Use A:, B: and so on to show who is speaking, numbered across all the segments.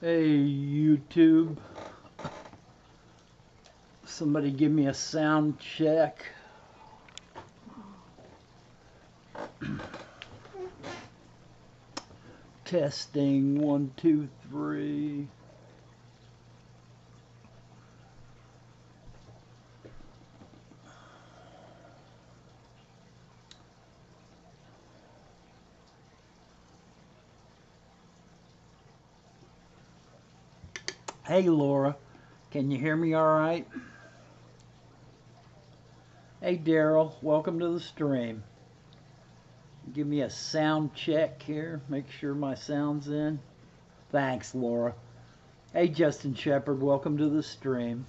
A: Hey YouTube, somebody give me a sound check. Testing 1, 2, 3. Hey Laura, can you hear me all right? Hey Daryl, welcome to the stream. Give me a sound check here, make sure my sound's in. Thanks Laura. Hey Justin Shepard, welcome to the stream.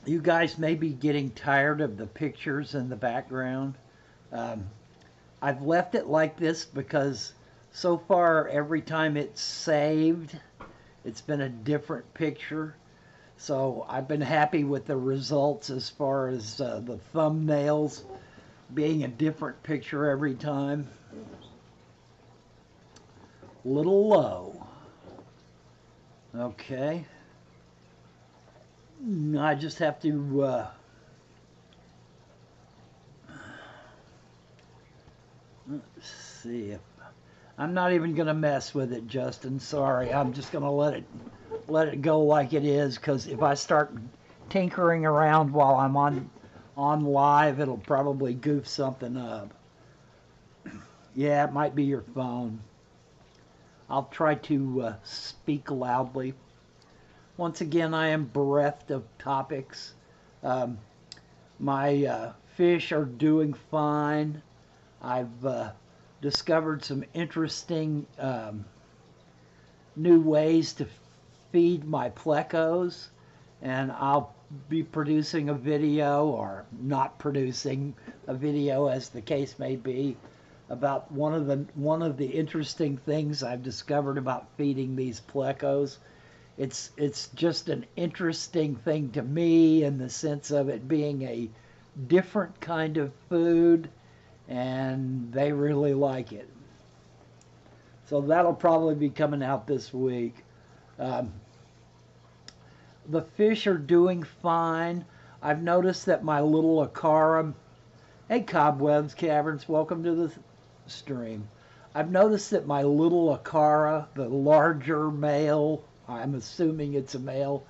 A: You guys may be getting tired of the pictures in the background. I've left it like this because so far every time it's saved, it's been a different picture. So I've been happy with the results as far as the thumbnails being a different picture every time. Little low. Okay. I just have to let's see if I'm not even gonna mess with it, Justin. Sorry, I'm just gonna let it go like it is, because if I start tinkering around while I'm on live, it'll probably goof something up. Yeah, it might be your phone. I'll try to speak loudly. Once again, I am bereft of topics. My fish are doing fine. I've discovered some interesting new ways to feed my plecos, and I'll be producing a video, or not producing a video as the case may be, about one of the interesting things I've discovered about feeding these plecos. It's just an interesting thing to me in the sense of it being a different kind of food, and they really like it. So that'll probably be coming out this week. The fish are doing fine. I've noticed that my little Acara, hey Cobwebs Caverns, welcome to the stream. I've noticed that my little Acara, the larger male, I'm assuming it's a male,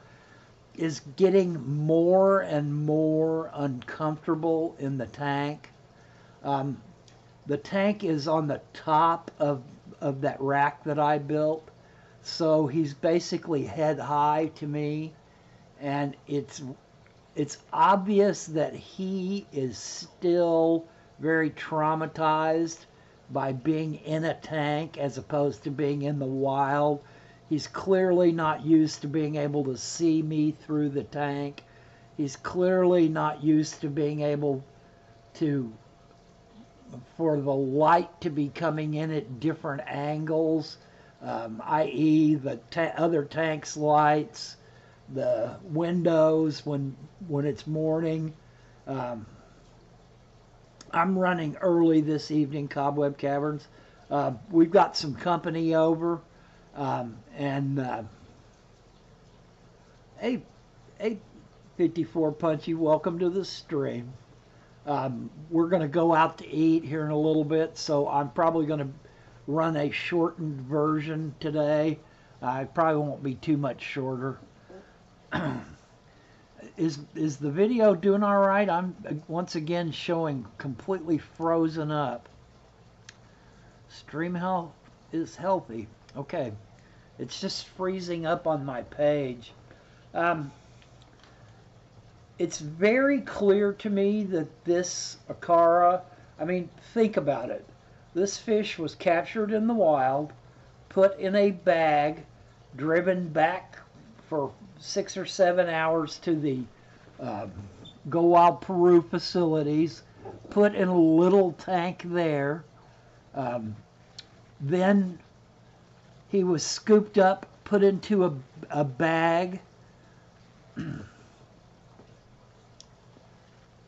A: is getting more and more uncomfortable in the tank. The tank is on the top of that rack that I built, so he's basically head high to me, and it's obvious that he is still very traumatized by being in a tank as opposed to being in the wild. He's clearly not used to being able to see me through the tank. He's clearly not used to being able to, for the light to be coming in at different angles, i.e. the other tank's lights, the windows when it's morning. I'm running early this evening, Cobweb Caverns. We've got some company over, and hey, 54 Punchy, welcome to the stream. We're going to go out to eat here in a little bit, so I'm probably going to run a shortened version today. I probably won't be too much shorter. Is the video doing all right? I'm once again showing completely frozen up. Stream health is healthy. Okay. It's just freezing up on my page. It's very clear to me that this Acara, I mean, think about it. This fish was captured in the wild, put in a bag, driven back for 6 or 7 hours to the Go Wild Peru facilities, put in a little tank there. Then he was scooped up, put into a bag.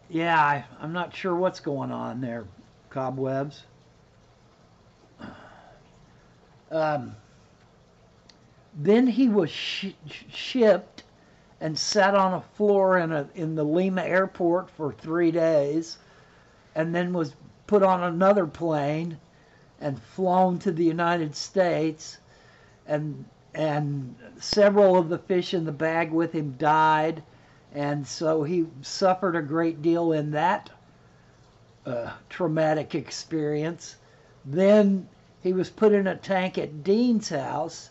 A: Yeah, I'm not sure what's going on there, cobwebs. Um, then he was shipped and sat on a floor in the Lima airport for 3 days, and then was put on another plane and flown to the United States, and several of the fish in the bag with him died, and so he suffered a great deal in that traumatic experience. Then he was put in a tank at Dean's house,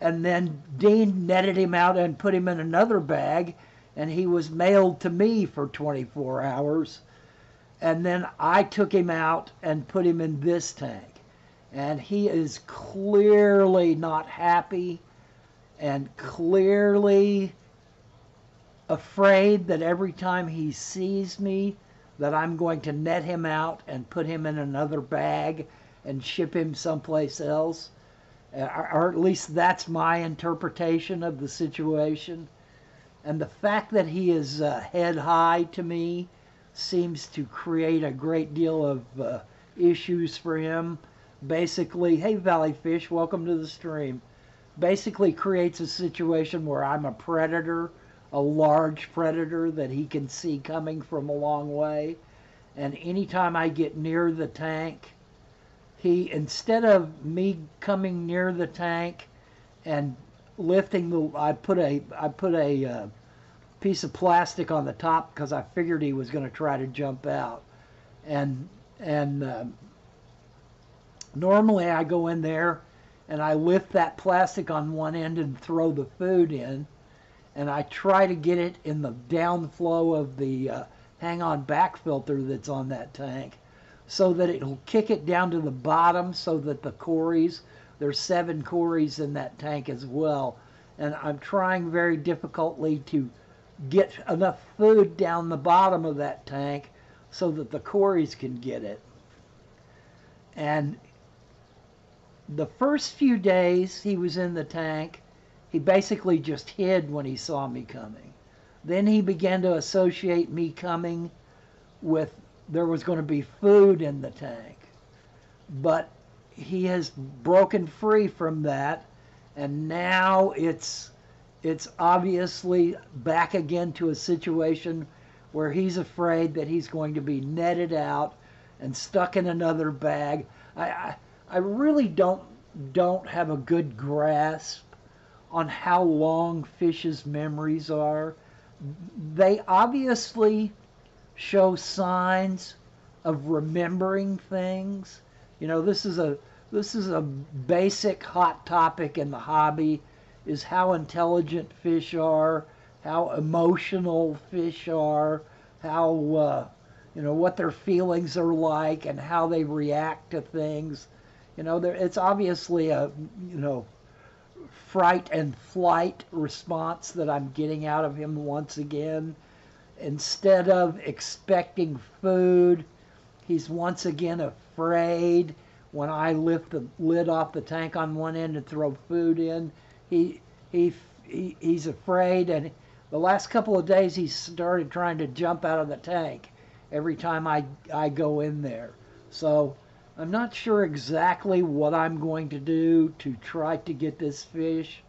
A: and then Dean netted him out and put him in another bag, and he was mailed to me for 24 hours. And then I took him out and put him in this tank. And he is clearly not happy and clearly afraid that every time he sees me that I'm going to net him out and put him in another bag and ship him someplace else. Or at least that's my interpretation of the situation. And the fact that he is head high to me seems to create a great deal of issues for him. Basically, hey Valley Fish, welcome to the stream. Basically creates a situation where I'm a predator, a large predator that he can see coming from a long way. And anytime I get near the tank, he, instead of me coming near the tank and lifting the, I put a piece of plastic on the top because I figured he was going to try to jump out. And normally I go in there and I lift that plastic on one end and throw the food in, and I try to get it in the downflow of the hang-on back filter that's on that tank, so that it'll kick it down to the bottom so that the cories, there's 7 cories in that tank as well. And I'm trying very difficultly to get enough food down the bottom of that tank so that the cories can get it. And the first few days he was in the tank, he basically just hid when he saw me coming. Then he began to associate me coming with there was going to be food in the tank. But he has broken free from that, and now it's obviously back again to a situation where he's afraid that he's going to be netted out and stuck in another bag. I really don't have a good grasp on how long fish's memories are. They obviously show signs of remembering things. You know, this is a basic hot topic in the hobby, is how intelligent fish are, how emotional fish are, how you know, what their feelings are like and how they react to things. You know, it's obviously a, you know, fright and flight response that I'm getting out of him once again. Instead of expecting food, he's once again afraid. When I lift the lid off the tank on one end and throw food in, he's afraid. And the last couple of days he started trying to jump out of the tank every time I go in there. So I'm not sure exactly what I'm going to do to try to get this fish.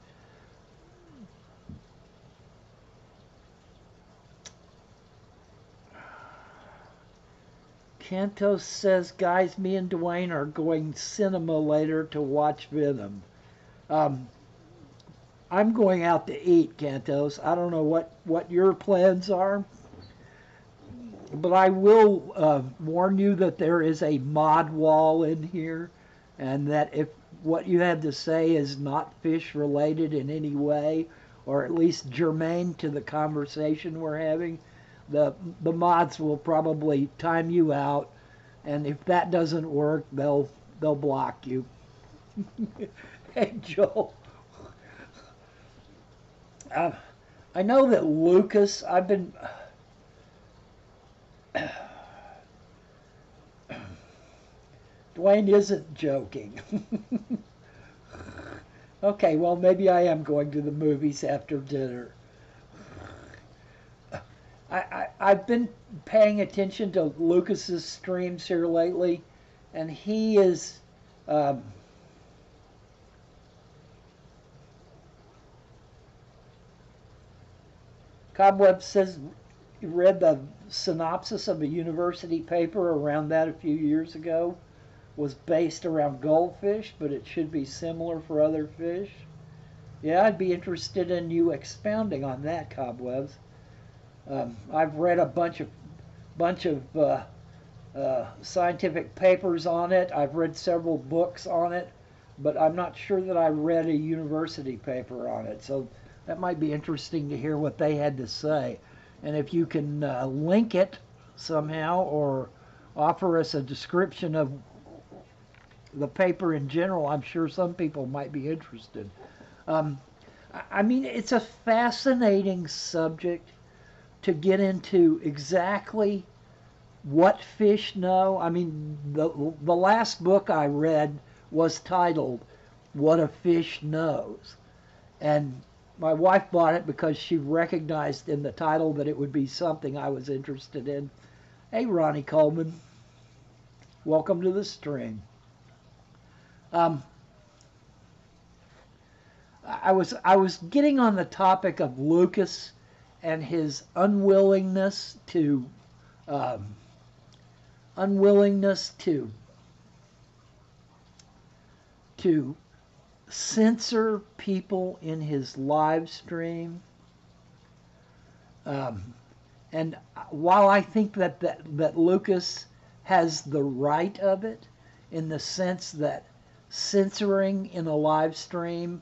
A: Cantos says, guys, me and Dwayne are going cinema later to watch Venom. I'm going out to eat, Cantos. I don't know what your plans are, but I will warn you that there is a mod wall in here, and that if what you have to say is not fish related in any way, or at least germane to the conversation we're having, the mods will probably time you out, and if that doesn't work, they'll block you. Hey, Joel. I know that Lucas, I've been... Dwayne isn't joking. Okay, well, maybe I am going to the movies after dinner. I've been paying attention to Lucas's streams here lately, and he is. Um, Cobweb says he read the synopsis of a university paper around that a few years ago. Was based around goldfish, but it should be similar for other fish. Yeah, I'd be interested in you expounding on that, Cobwebs. I've read a bunch of scientific papers on it. I've read several books on it, but I'm not sure that I read a university paper on it. So that might be interesting to hear what they had to say. And if you can link it somehow or offer us a description of the paper in general, I'm sure some people might be interested. Um, I mean, it's a fascinating subject to get into exactly what fish know. I mean, the last book I read was titled "What a Fish Knows," and my wife bought it because she recognized in the title that it would be something I was interested in. Hey, Ronnie Coleman, welcome to the stream. Um, I was getting on the topic of Lucas and his unwillingness to um, unwillingness to censor people in his live stream. Um, and while I think that Lucas has the right of it, in the sense that censoring in a live stream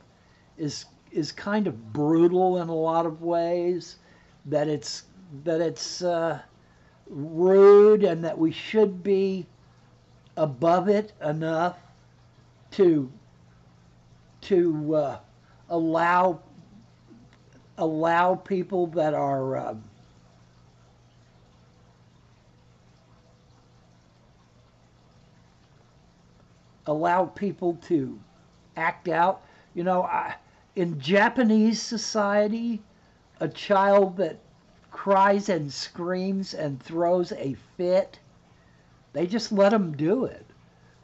A: is kind of brutal in a lot of ways, that it's rude, and that we should be above it enough to to allow people that are allow people to act out. You know, in Japanese society, a child that cries and screams and throws a fit, they just let them do it.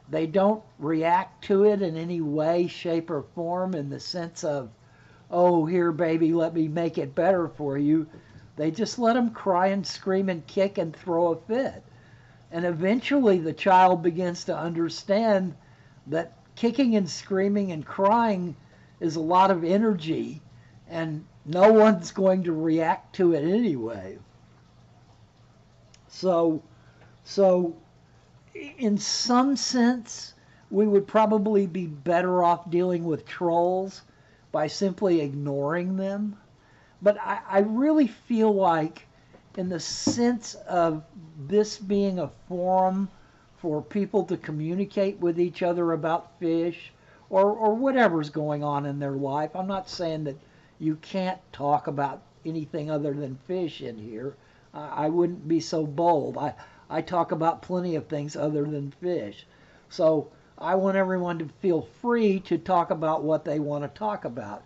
A: They don't react to it in any way, shape, or form in the sense of, oh, here, baby, let me make it better for you. They just let them cry and scream and kick and throw a fit. And eventually the child begins to understand that kicking and screaming and crying is a lot of energy, and no one's going to react to it anyway. So, so in some sense, we would probably be better off dealing with trolls by simply ignoring them. But I really feel like, in the sense of this being a forum for people to communicate with each other about fish or whatever's going on in their life, I'm not saying that you can't talk about anything other than fish in here. I wouldn't be so bold. I talk about plenty of things other than fish. So I want everyone to feel free to talk about what they want to talk about.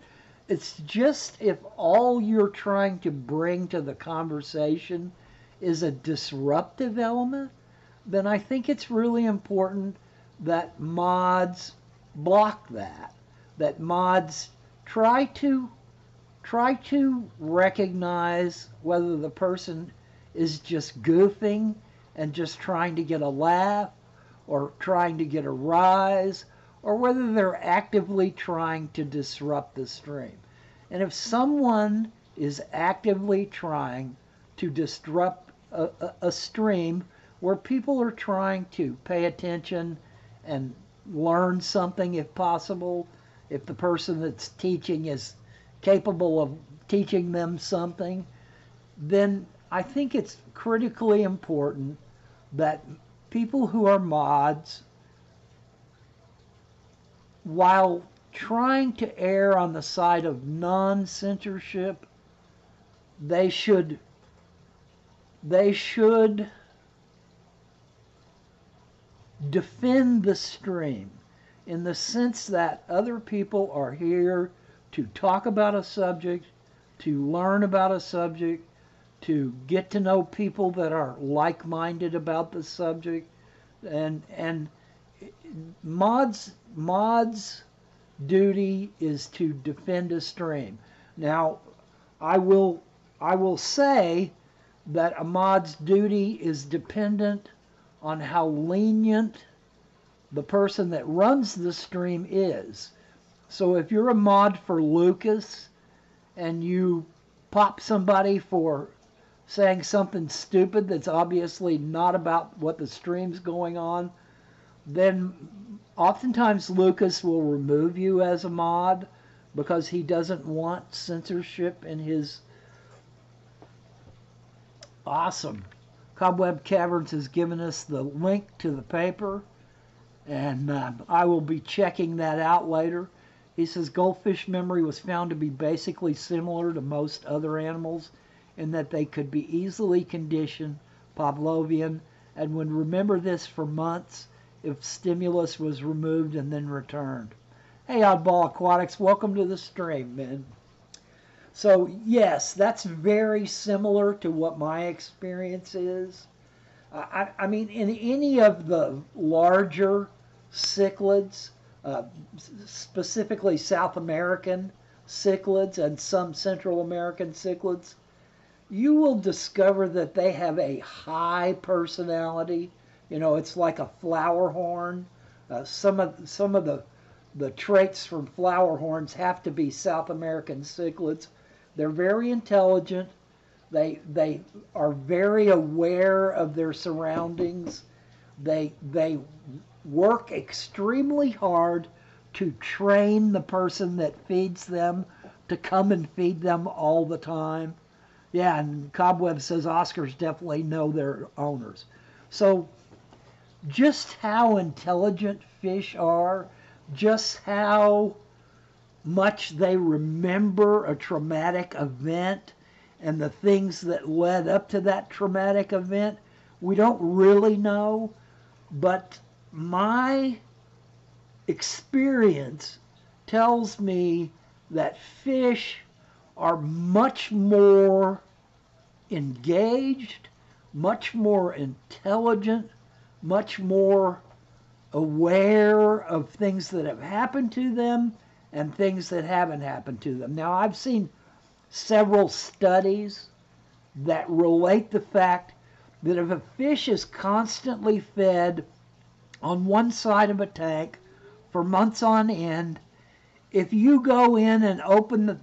A: It's just, if all you're trying to bring to the conversation is a disruptive element, then I think it's really important that mods block that. That mods try to recognize whether the person is just goofing and just trying to get a laugh or trying to get a rise, or whether they're actively trying to disrupt the stream. And if someone is actively trying to disrupt a stream where people are trying to pay attention and learn something if possible, if the person that's teaching is capable of teaching them something, then I think it's critically important that people who are mods, while trying to err on the side of non-censorship, they should defend the stream, in the sense that other people are here to talk about a subject, to learn about a subject, to get to know people that are like-minded about the subject, and Maud's duty is to defend a stream. Now, I will say that a Maud's duty is dependent on how lenient the person that runs the stream is. So if you're a Maud for Lucas and you pop somebody for saying something stupid that's obviously not about what the stream's going on, then oftentimes Lucas will remove you as a Maud because he doesn't want censorship in his. Awesome. Cobweb Caverns has given us the link to the paper, and I will be checking that out later. He says goldfish memory was found to be basically similar to most other animals in that they could be easily conditioned, Pavlovian, and would remember this for months if stimulus was removed and then returned. Hey, Oddball Aquatics, welcome to the stream, man. So, yes, that's very similar to what my experience is. I mean, in any of the larger cichlids, specifically South American cichlids and some Central American cichlids, you will discover that they have a high personality. You know, it's like a flower horn. Some of the traits from flower horns have to be South American cichlids. They're very intelligent. They are very aware of their surroundings. They work extremely hard to train the person that feeds them to come and feed them all the time. Yeah, and Cobweb says Oscars definitely know their owners. So just how intelligent fish are, just how much they remember a traumatic event and the things that led up to that traumatic event, we don't really know. But my experience tells me that fish are much more engaged, much more intelligent, much more aware of things that have happened to them and things that haven't happened to them. Now, I've seen several studies that relate the fact that if a fish is constantly fed on one side of a tank for months on end, if you go in and open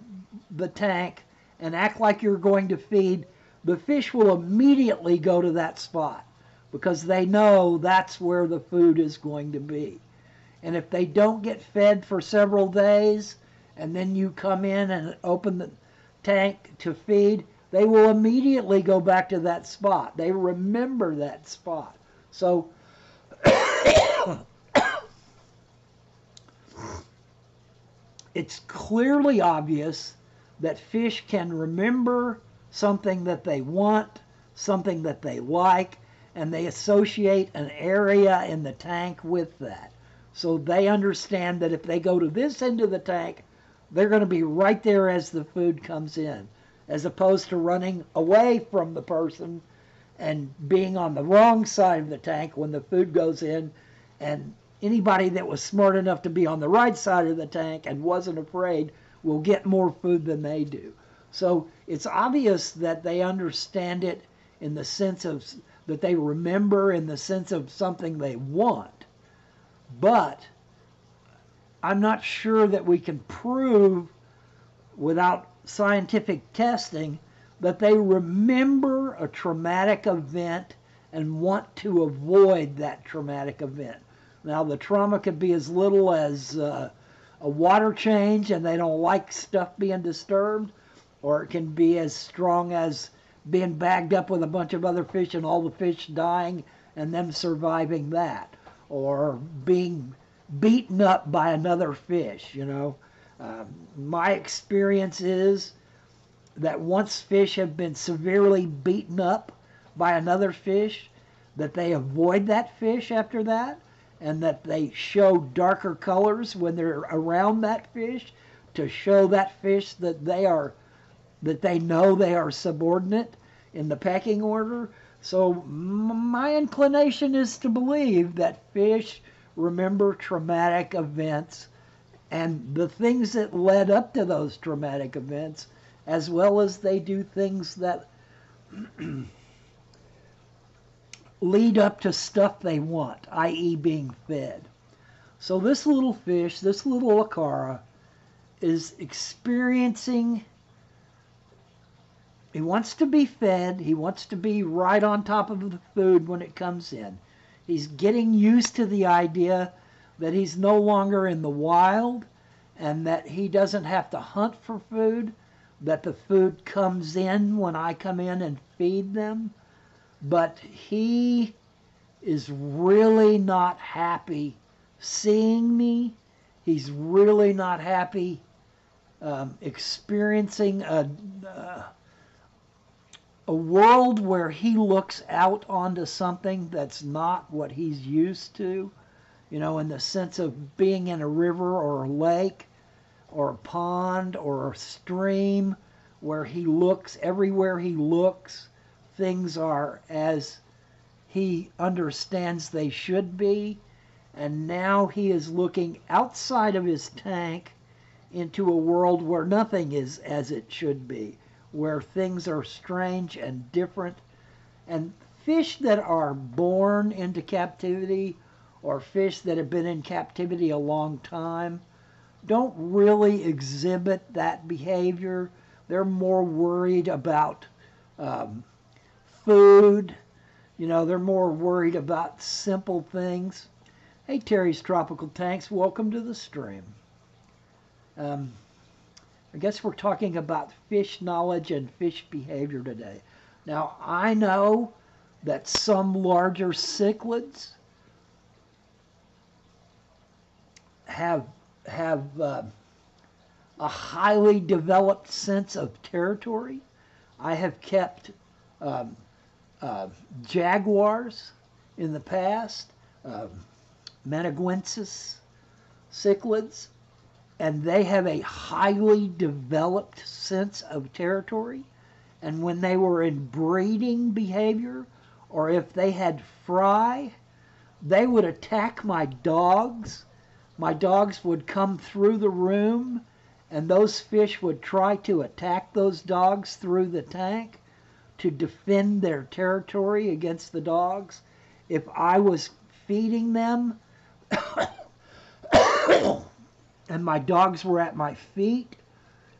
A: the tank and act like you're going to feed, the fish will immediately go to that spot because they know that's where the food is going to be. And if they don't get fed for several days and then you come in and open the tank to feed, they will immediately go back to that spot. They remember that spot. So it's clearly obvious that fish can remember something that they want, something that they like, and they associate an area in the tank with that. So they understand that if they go to this end of the tank, they're going to be right there as the food comes in, as opposed to running away from the person and being on the wrong side of the tank when the food goes in. And anybody that was smart enough to be on the right side of the tank and wasn't afraid will get more food than they do. So it's obvious that they understand it in the sense of that they remember in the sense of something they want. But I'm not sure that we can prove without scientific testing that they remember a traumatic event and want to avoid that traumatic event. Now, the trauma could be as little as a water change and they don't like stuff being disturbed, or it can be as strong as being bagged up with a bunch of other fish and all the fish dying and them surviving that, or being beaten up by another fish, you know. My experience is that once fish have been severely beaten up by another fish, that they avoid that fish after that, and that they show darker colors when they're around that fish to show that fish that they know they are subordinate. in the pecking order. So my inclination is to believe that fish remember traumatic events and the things that led up to those traumatic events, as well as they do things that lead up to stuff they want, i.e. being fed. So this little fish, this little acara, is experiencing, he wants to be fed, he wants to be right on top of the food when it comes in. He's getting used to the idea that he's no longer in the wild and that he doesn't have to hunt for food, that the food comes in when I come in and feed them. But he is really not happy seeing me. He's really not happy experiencing a world where he looks out onto something that's not what he's used to, you know, in the sense of being in a river or a lake or a pond or a stream where he looks, everywhere he looks, things are as he understands they should be. And now he is looking outside of his tank into a world where nothing is as it should be, where things are strange and different. And fish that are born into captivity or fish that have been in captivity a long time don't really exhibit that behavior. They're more worried about food. You know, they're more worried about simple things. Hey, Terry's Tropical Tanks, welcome to the stream. I guess we're talking about fish knowledge and fish behavior today. Now, I know that some larger cichlids have a highly developed sense of territory. I have kept jaguars in the past, Menaguensis cichlids, and they have a highly developed sense of territory. And when they were in breeding behavior, or if they had fry, they would attack my dogs. My dogs would come through the room, and those fish would try to attack those dogs through the tank to defend their territory against the dogs. If I was feeding them and my dogs were at my feet,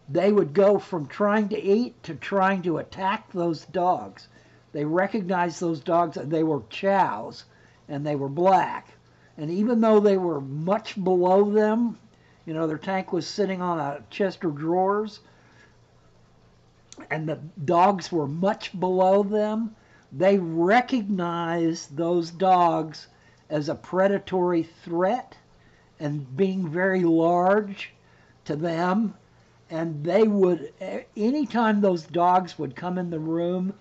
A: they would go from trying to eat to trying to attack those dogs. They recognized those dogs, they were chows, and they were black. And even though they were much below them, you know, their tank was sitting on a chest of drawers, and the dogs were much below them, they recognized those dogs as a predatory threat and being very large to them. And they would, anytime those dogs would come in the room,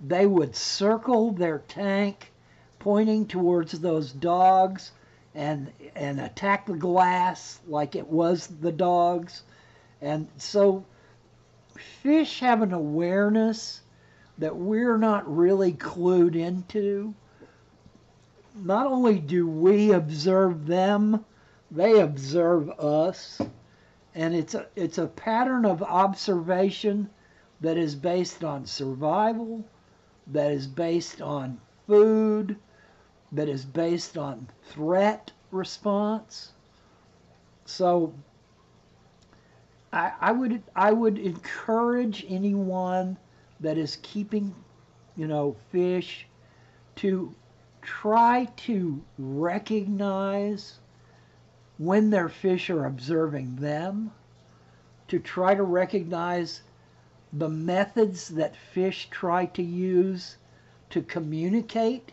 A: they would circle their tank pointing towards those dogs and attack the glass like it was the dogs. And so fish have an awareness that we're not really clued into. Not only do we observe them, they observe us. And it's a pattern of observation that is based on survival, that is based on food, that is based on threat response. So I would encourage anyone that is keeping, you know, fish to try to recognize when their fish are observing them, to try to recognize the methods that fish try to use to communicate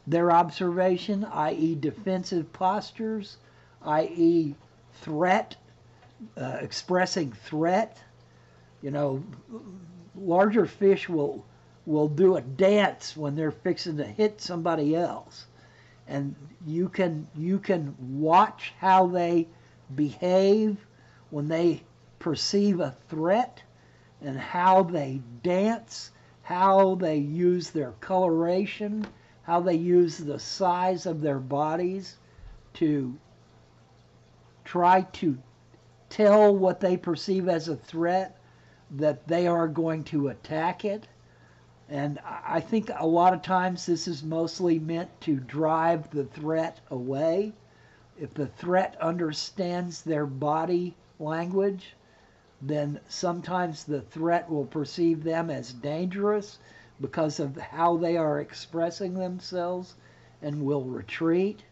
A: their observation, i.e. defensive postures, i.e. threat, expressing threat. You know, larger fish will do a dance when they're fixing to hit somebody else. And you can watch how they behave when they perceive a threat and how they dance how they use their coloration, how they use the size of their bodies to try to tell what they perceive as a threat that they are going to attack it. And I think a lot of times this is mostly meant to drive the threat away. If the threat understands their body language, then sometimes the threat will perceive them as dangerous because of how they are expressing themselves and will retreat.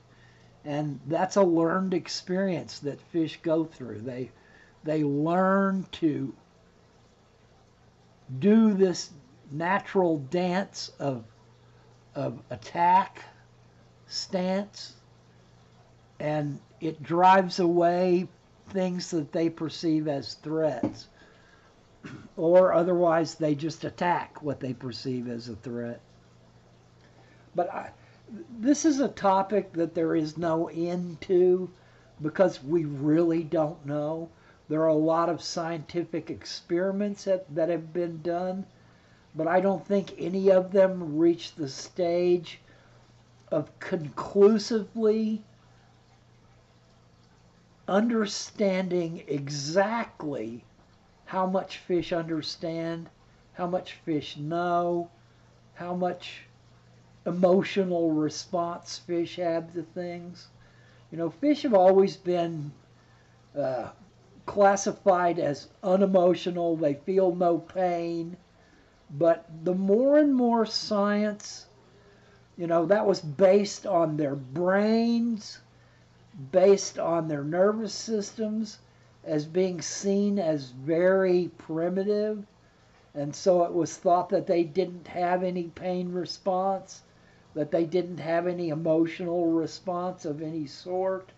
A: And that's a learned experience that fish go through. They learn to do this natural dance of attack stance, and it drives away things that they perceive as threats. Or otherwise, they just attack what they perceive as a threat. But this is a topic that there is no end to because we really don't know. There are a lot of scientific experiments that have been done, but I don't think any of them reach the stage of conclusively understanding exactly how much fish understand, how much fish know, how much emotional response fish have to things. You know, fish have always been classified as unemotional. They feel no pain. But the more and more science, you know, that was based on their brains, based on their nervous systems, as being seen as very primitive. And so it was thought that they didn't have any pain response, that they didn't have any emotional response of any sort.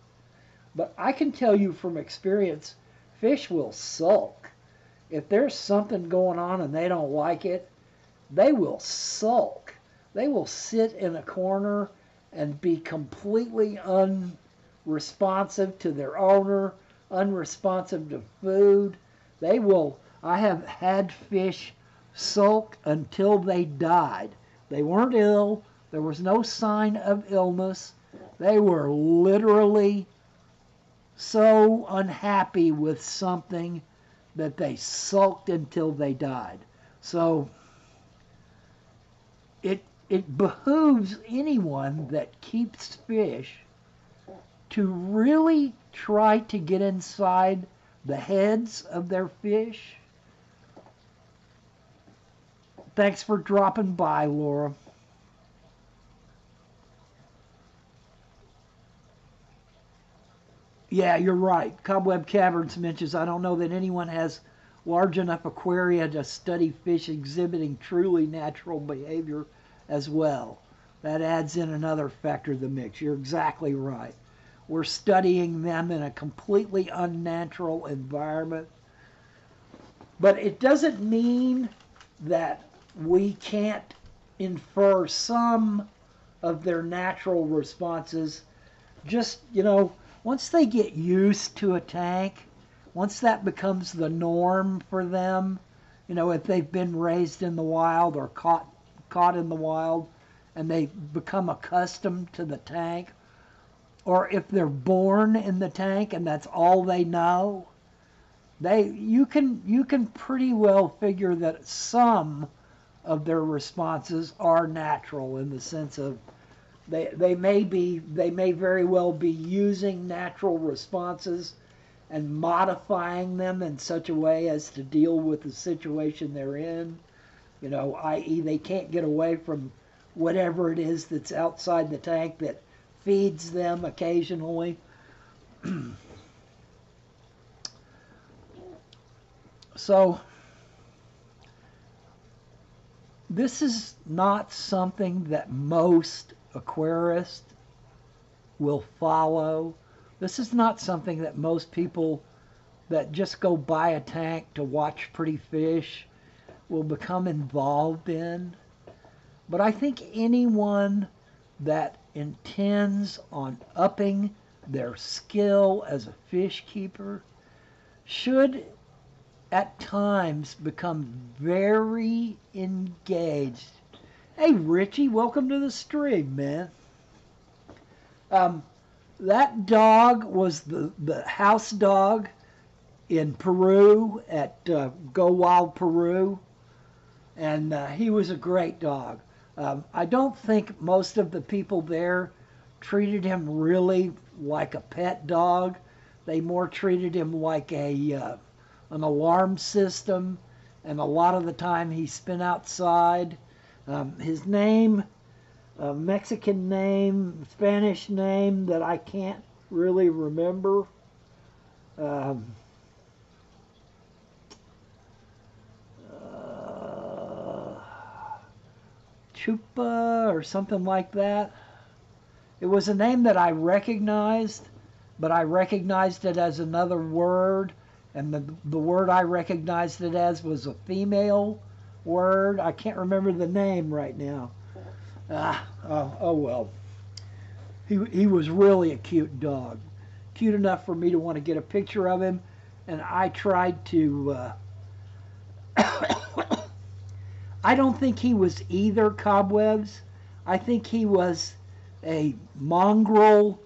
A: But I can tell you from experience, fish will sulk. If there's something going on and they don't like it, they will sulk. They will sit in a corner and be completely unresponsive to their owner, unresponsive to food. They will, I have had fish sulk until they died. They weren't ill. There was no sign of illness. They were literally so unhappy with something that they sulked until they died. So it behooves anyone that keeps fish to really try to get inside the heads of their fish. Thanks for dropping by, Laura. Yeah, you're right. Cobweb Caverns mentions, I don't know that anyone has large enough aquaria to study fish exhibiting truly natural behavior as well. That adds in another factor to the mix. You're exactly right. We're studying them in a completely unnatural environment. But it doesn't mean that we can't infer some of their natural responses. Just, you know, once they get used to a tank, once that becomes the norm for them, you know, if they've been raised in the wild or caught in the wild and they become accustomed to the tank, or if they're born in the tank and that's all they know, you can pretty well figure that some of their responses are natural in the sense of they may very well be using natural responses and modifying them in such a way as to deal with the situation they're in. You know, i.e. they can't get away from whatever it is that's outside the tank that feeds them occasionally. So this is not something that most aquarists will follow. This is not something that most people that just go buy a tank to watch pretty fish will become involved in. But I think anyone that intends on upping their skill as a fish keeper should at times become very engaged. Hey, Richie, welcome to the stream, man. Um, that dog was the house dog in Peru at Go Wild Peru, and he was a great dog. I don't think most of the people there treated him really like a pet dog. They more treated him like an alarm system, and a lot of the time he spent outside. His name, Mexican name, Spanish name that I can't really remember. Um, Chupa or something like that. It was a name that I recognized, but I recognized it as another word, and the word I recognized it as was a female word. I can't remember the name right now. Oh well. He was really a cute dog. Cute enough for me to want to get a picture of him, and I tried to I don't think he was either Cobwebs. I think he was a mongrel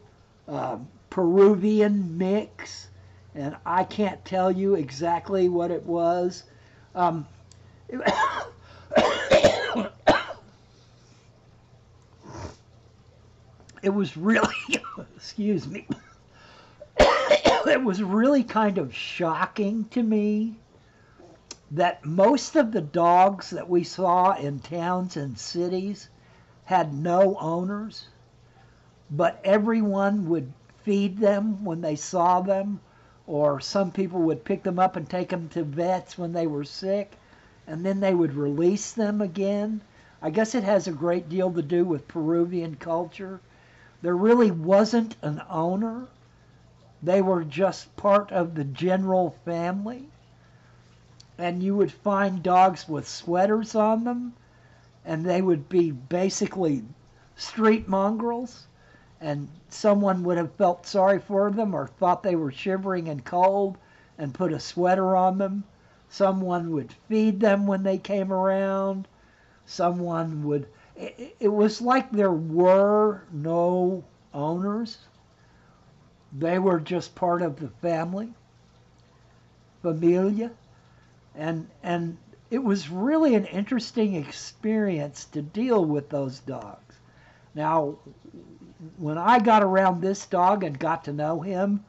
A: Peruvian mix, and I can't tell you exactly what it was. It, it was really, excuse me, it was really kind of shocking to me that most of the dogs that we saw in towns and cities had no owners, but everyone would feed them when they saw them, or some people would pick them up and take them to vets when they were sick, and then they would release them again. I guess it has a great deal to do with Peruvian culture. There really wasn't an owner. They were just part of the general family. And you would find dogs with sweaters on them, and they would be basically street mongrels, and someone would have felt sorry for them or thought they were shivering and cold and put a sweater on them. Someone would feed them when they came around. Someone would... It was like there were no owners. They were just part of the family, familia. And it was really an interesting experience to deal with those dogs. Now, when I got around this dog and got to know him,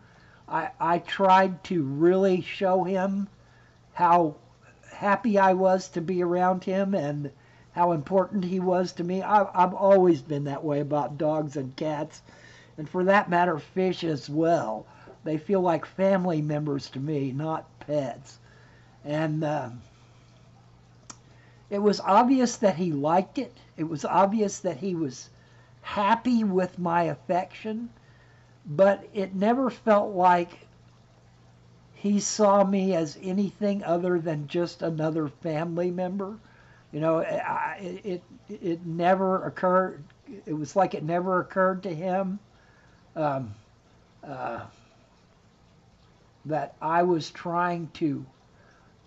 A: I tried to really show him how happy I was to be around him and how important he was to me. I've always been that way about dogs and cats, and for that matter, fish as well. They feel like family members to me, not pets. And it was obvious that he liked it. It was obvious that he was happy with my affection, but it never felt like he saw me as anything other than just another family member. You know, it never occurred. It was like it never occurred to him that I was trying to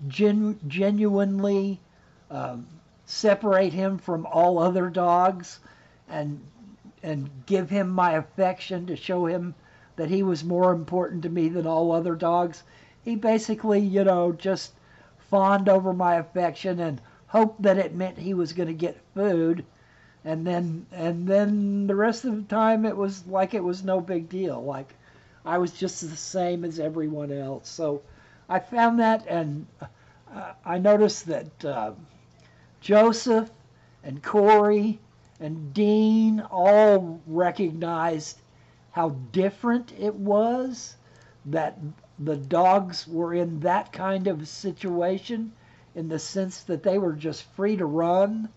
A: genuinely separate him from all other dogs and give him my affection to show him that he was more important to me than all other dogs. He basically, you know, just fawned over my affection and hoped that it meant he was going to get food, and then the rest of the time it was like it was no big deal, like I was just the same as everyone else. So I found that, and I noticed that Joseph and Corey and Dean all recognized how different it was that the dogs were in that kind of situation, in the sense that they were just free to run,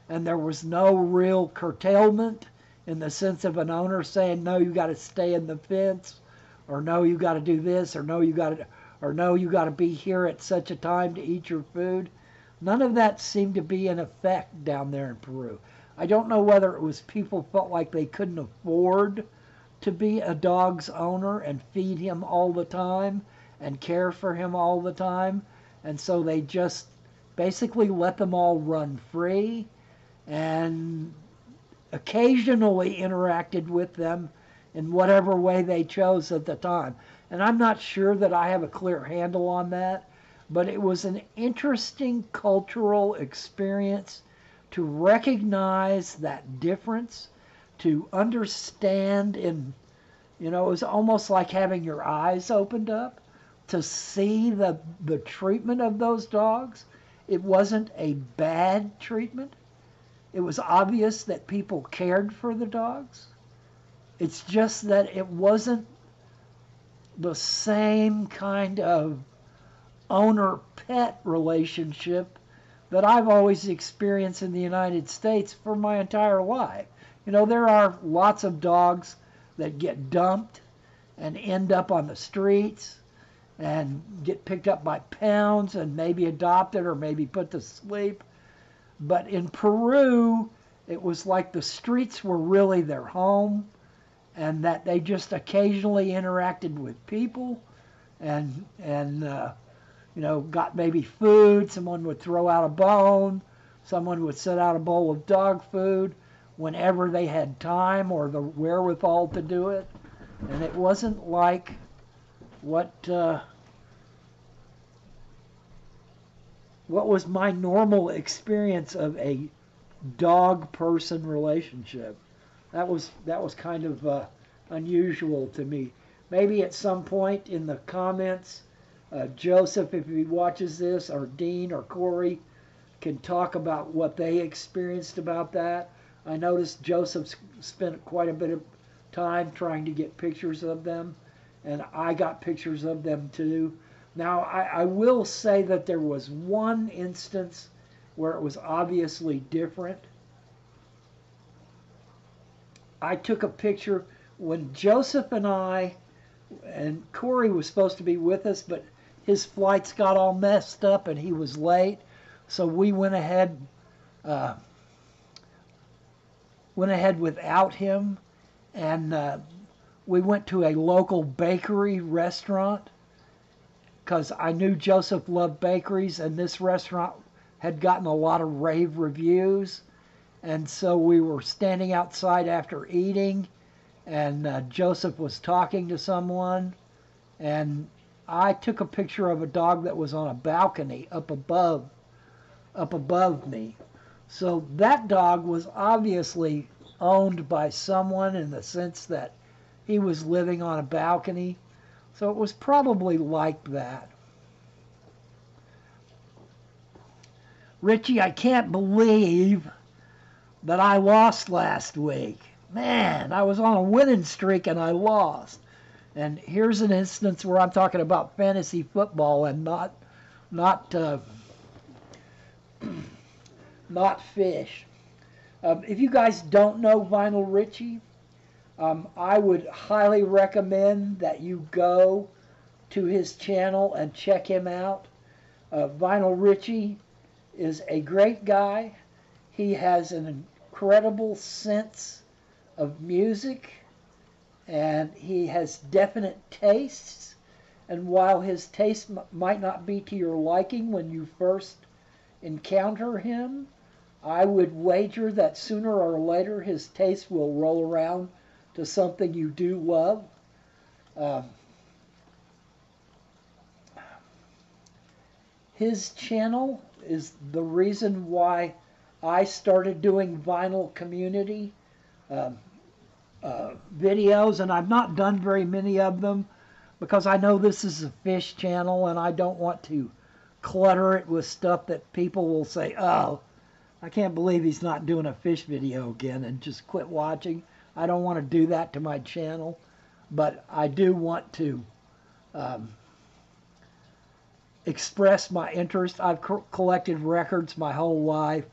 A: and there was no real curtailment in the sense of an owner saying, no, you got to stay in the fence, or no, you got to do this, or no, you got to be here at such a time to eat your food. None of that seemed to be in effect down there in Peru. I don't know whether it was people felt like they couldn't afford to be a dog's owner and feed him all the time and care for him all the time, And so they just basically let them all run free and occasionally interacted with them in whatever way they chose at the time. And I'm not sure that I have a clear handle on that, but it was an interesting cultural experience to recognize that difference, to understand it was almost like having your eyes opened up to see the treatment of those dogs. It wasn't a bad treatment. It was obvious that people cared for the dogs. It's just that it wasn't the same kind of owner-pet relationship that I've always experienced in the United States for my entire life. There are lots of dogs that get dumped and end up on the streets and get picked up by pounds and maybe adopted or maybe put to sleep. But in Peru, it was like the streets were really their home, and that they just occasionally interacted with people and got maybe food. Someone would throw out a bone. Someone would set out a bowl of dog food whenever they had time or the wherewithal to do it. And it wasn't like what was my normal experience of a dog-person relationship. That was kind of unusual to me. Maybe at some point in the comments, Joseph, if he watches this, or Dean or Corey, can talk about what they experienced about that. I noticed Joseph spent quite a bit of time trying to get pictures of them, and I got pictures of them too. Now, I will say that there was one instance where it was obviously different. I took a picture when Joseph and Corey was supposed to be with us, but his flights got all messed up and he was late. So we went ahead without him, and we went to a local bakery restaurant because I knew Joseph loved bakeries, and this restaurant had gotten a lot of rave reviews. And so we were standing outside after eating, and Joseph was talking to someone, and I took a picture of a dog that was on a balcony up above me. So that dog was obviously owned by someone in the sense that he was living on a balcony. So it was probably like that. Richie, I can't believe that I lost last week. Man, I was on a winning streak and I lost. And here's an instance where I'm talking about fantasy football and not fish. If you guys don't know Vinyl Richie, I would highly recommend that you go to his channel and check him out. Vinyl Richie is a great guy. He has an incredible sense of music, and he has definite tastes. And while his taste might not be to your liking when you first encounter him, I would wager that sooner or later his taste will roll around to something you do love. His channel is the reason why I started doing vinyl community videos, and I've not done very many of them because I know this is a fish channel and I don't want to clutter it with stuff that people will say, oh, I can't believe he's not doing a fish video again, and just quit watching. I don't want to do that to my channel, but I do want to express my interest. I've collected records my whole life.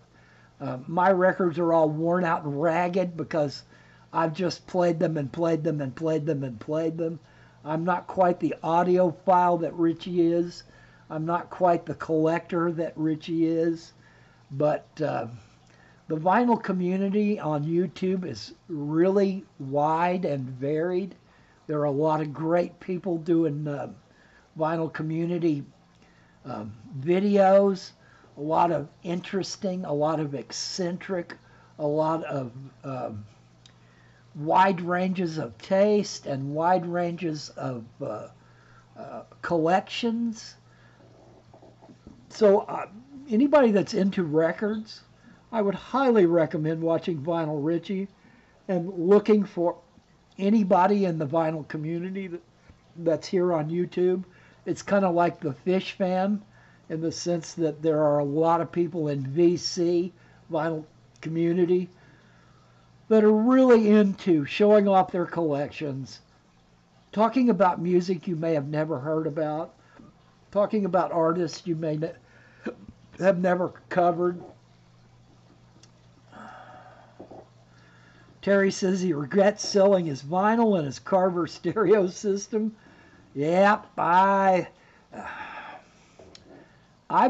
A: My records are all worn out and ragged because I've just played them and played them and played them and played them. I'm not quite the audiophile that Richie is. I'm not quite the collector that Richie is. But the vinyl community on YouTube is really wide and varied. There are a lot of great people doing vinyl community videos, a lot of interesting, a lot of eccentric, a lot of wide ranges of taste and wide ranges of collections. So anybody that's into records, I would highly recommend watching Vinyl Richie and looking for anybody in the vinyl community that's here on YouTube. It's kind of like the Fish Fan in the sense that there are a lot of people in VC, vinyl community, that are really into showing off their collections, talking about music you may have never heard about, talking about artists you may have never covered. Terry says he regrets selling his vinyl and his Carver stereo system. Yep, I've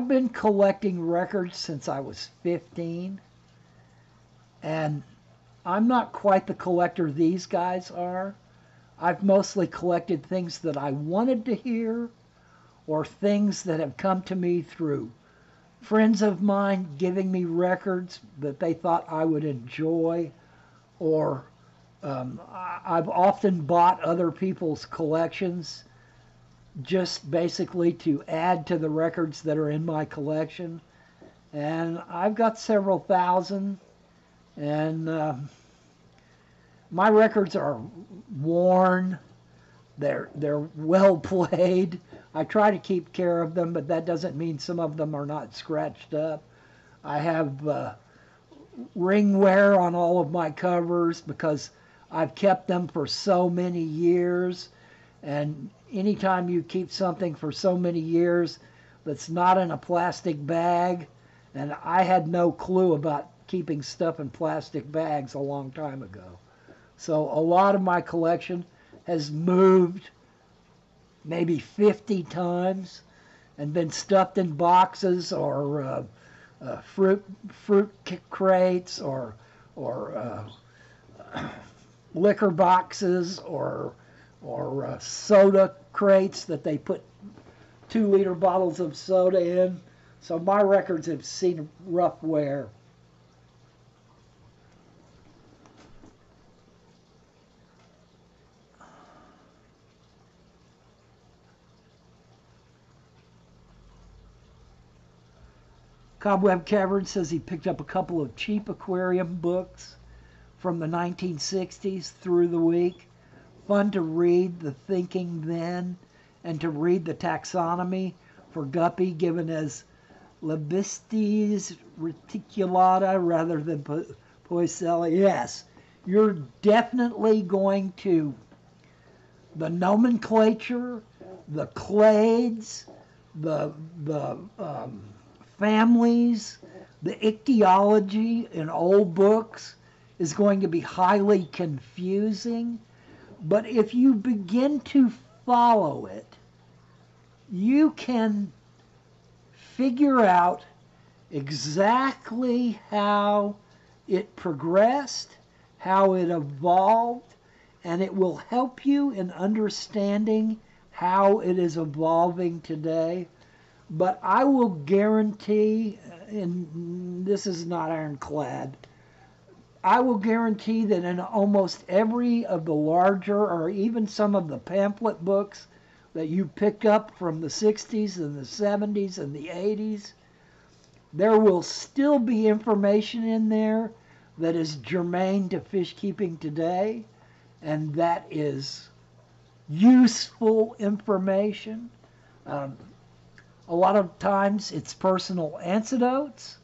A: been collecting records since I was 15, and I'm not quite the collector these guys are. I've mostly collected things that I wanted to hear or things that have come to me through friends of mine giving me records that they thought I would enjoy, or I've often bought other people's collections just basically to add to the records that are in my collection. And I've got several thousand, and my records are worn. They're well played. I try to keep care of them, but that doesn't mean some of them are not scratched up. I have ring wear on all of my covers because I've kept them for so many years. And anytime you keep something for so many years that's not in a plastic bag, and I had no clue about keeping stuff in plastic bags a long time ago. So a lot of my collection has moved maybe 50 times and been stuffed in boxes or fruit crates or liquor boxes or soda crates that they put 2-liter bottles of soda in. So my records have seen rough wear. Cobweb Cavern says he picked up a couple of cheap aquarium books from the 1960s through the week. Fun to read The Thinking Then and to read the taxonomy for Guppy given as Libestes reticulata rather than Poicella. Yes, you're definitely going to, the nomenclature, the clades, the families, the ichthyology in old books is going to be highly confusing. But if you begin to follow it, you can figure out exactly how it progressed, how it evolved, and it will help you in understanding how it is evolving today. But I will guarantee, and this is not ironclad, I will guarantee that in almost every of the larger or even some of the pamphlet books that you pick up from the 60s and the 70s and the 80s, there will still be information in there that is germane to fish keeping today, and that is useful information. A lot of times it's personal anecdotes.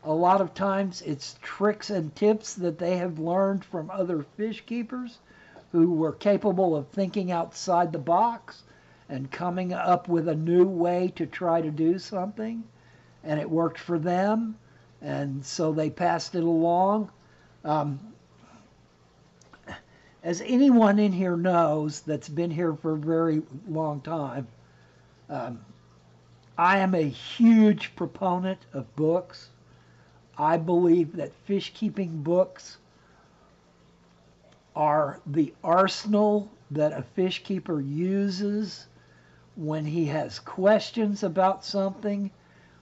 A: A lot of times it's tricks and tips that they have learned from other fish keepers who were capable of thinking outside the box and coming up with a new way to try to do something. And it worked for them, and so they passed it along. As anyone in here knows that's been here for a very long time, I am a huge proponent of books. I believe that fish keeping books are the arsenal that a fish keeper uses when he has questions about something,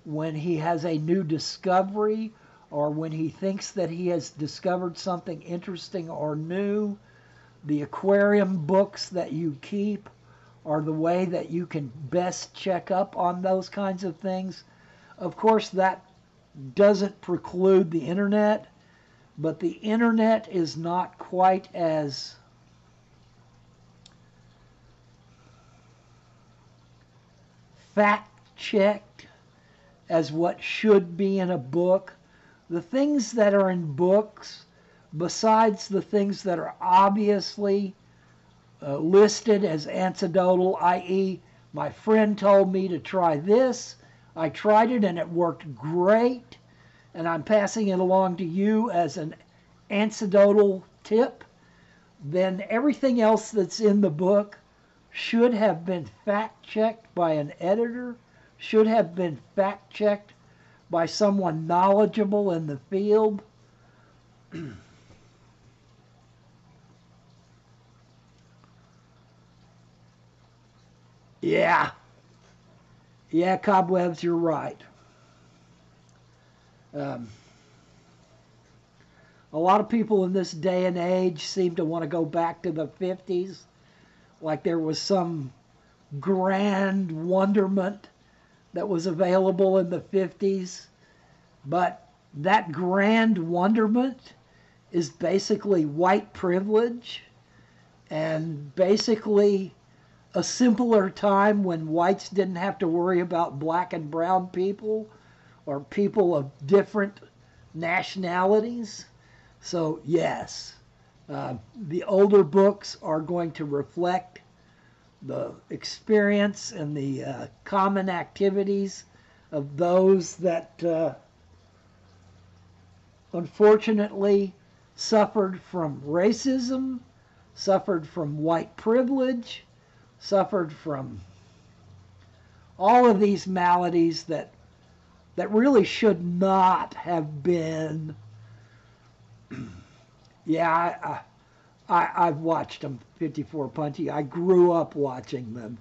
A: when he has a new discovery, or when he thinks that he has discovered something interesting or new. The aquarium books that you keep are the way that you can best check up on those kinds of things. Of course, that doesn't preclude the internet, but the internet is not quite as fact-checked as what should be in a book. The things that are in books, besides the things that are obviously listed as anecdotal, i.e., my friend told me to try this, I tried it and it worked great, and I'm passing it along to you as an anecdotal tip, then everything else that's in the book should have been fact-checked by an editor, should have been fact-checked by someone knowledgeable in the field. Yeah. Yeah, Cobwebs, you're right. A lot of people in this day and age seem to want to go back to the 50s, like there was some grand wonderment that was available in the 50s. But that grand wonderment is basically white privilege and basically a simpler time when whites didn't have to worry about black and brown people or people of different nationalities. So yes, the older books are going to reflect the experience and the common activities of those that unfortunately suffered from racism, suffered from white privilege, suffered from all of these maladies that really should not have been. Yeah, I've watched them, 54 Punchy. I grew up watching them.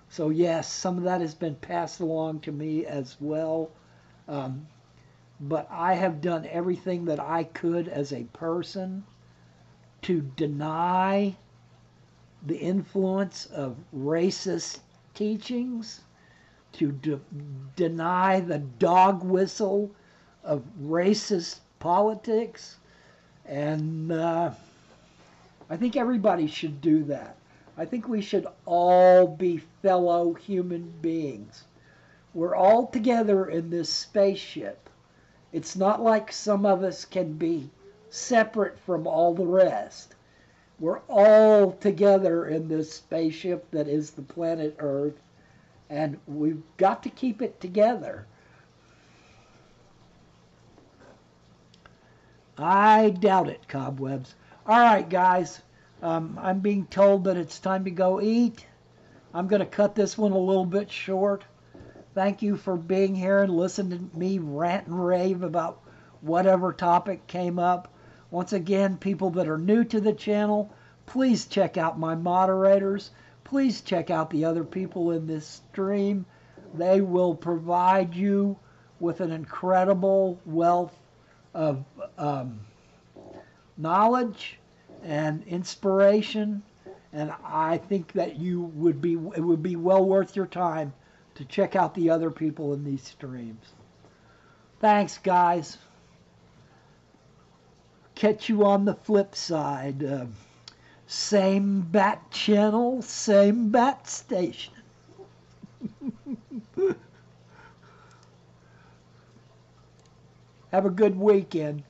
A: So yes, some of that has been passed along to me as well. But I have done everything that I could as a person to deny the influence of racist teachings, to deny the dog whistle of racist politics. And I think everybody should do that. I think we should all be fellow human beings. We're all together in this spaceship. It's not like some of us can be separate from all the rest. We're all together in this spaceship that is the planet Earth, and we've got to keep it together. I doubt it, Cobwebs. All right, guys. I'm being told that it's time to go eat. I'm going to cut this one a little bit short. Thank you for being here and listening to me rant and rave about whatever topic came up. Once again, people that are new to the channel, please check out my moderators. Please check out the other people in this stream. They will provide you with an incredible wealth of knowledge and inspiration, and I think that it would be well worth your time to check out the other people in these streams. Thanks, guys. Catch you on the flip side. Same bat channel, same bat station. Have a good weekend.